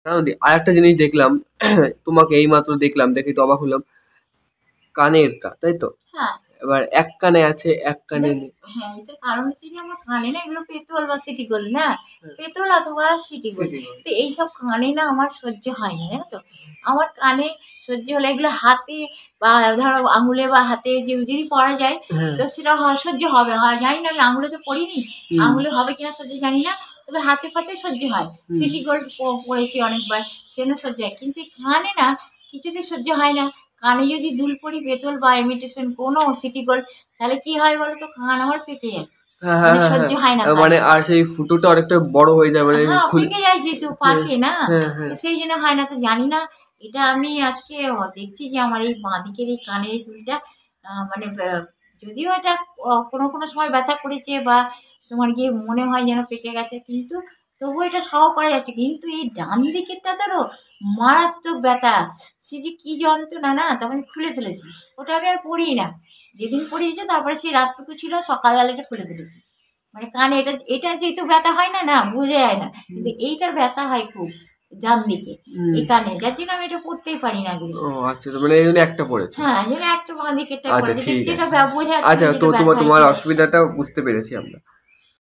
আর একটা জিনিস দেখলাম, তোমাকে এইমাত্র দেখলাম, দেখে তো অবাক হলাম, কানেরটা, তাই তো? হ্যাঁ, এবার এক কানে আছে, এক কানে নেই। হ্যাঁ, এটার কারণ হচ্ছে যে আমার কানে না এগুলো পেতল বা সিটি গোল্ড না, পেতল অথবা সিটি গোল্ড। City gold. তো এইসব কানে না আমার সহ্য হয় না, জানো তো। আমার কানে সহ্য হলে এগুলো হাতে বা ধরো আঙুলে বা হাতে যে যদি পরা যায়, হ্যাঁ। তো সেটা সহ্য হবে, হয় জানি না, আমি আঙুলে তো পরিনি, আঙুলে হবে কিনা সহ্য জানি না, তবে হাতে পাতে সহ্য হয়। সিটি গোল্ড পরেছি অনেকবার, সেজন্য সহ্য হয়, কিন্তু এই কানে না কিছুতেই সহ্য হয় না। কানে যদি দুল পরি পেতল বা ইমিটেশন কোনো সিটি গোল্ড, তাহলে কি হয় বলতো, কান আমার পেকে যায়, হ্যাঁ, হ্যাঁ, মানে হ্যাঁ, সহ্য হ্যাঁ। হয় না মানে কানে। আর সেই ফুটোটা অনেকটা বড় হয়ে যায়, মানে হ্যাঁ, খুলে। পেকে যায় যেহেতু হ্যাঁ, পাকে না, হ্যাঁ, তো হ্যাঁ। সেই জন্য হয় না। তো জানি না, এটা আমি আজকে দেখছি যে আমার এই বাঁ দিকের এই কানের এই দুলটা মানে যদিও এটা কোনো কোনো সময় ব্যথা করেছে বা তোমার গিয়ে মনে হয় যেন পেকে গেছে, কিন্তু তবুও এটা সহ করা যাচ্ছে। কিন্তু এই ডান দিকেরটা তারও মারাত্মক ব্যথা, সে যে কি যন্ত্রণা না, তখন আমি খুলে ফেলেছি, ওটা আমি আর পড়ি না। যেদিন পড়িয়েছে তারপরে সেই রাতটুকু ছিল, সকালবেলা এটা খুলে ফেলেছি। মানে কানে এটা এটা যেহেতু ব্যথা হয় না, না বোঝা যায় না, কিন্তু এইটার ব্যথা হয় খুব ডান দিকে এই কানে, যার জন্য আমি এটা পড়তেই পারি না এগুলো। ও আচ্ছা, তো মানে এই জন্য একটা পড়েছো। হ্যাঁ, এই জন্য একটা বাঁ দিকেরটা আচ্ছা, পড়েছে, ঠিক যেটা আছে। বোঝা যাচ্ছে আচ্ছা, না তো যেটা তোমার ব্যথা তোমার হয়েছে। অসুবিধাটা বুঝতে পেরেছি আমরা।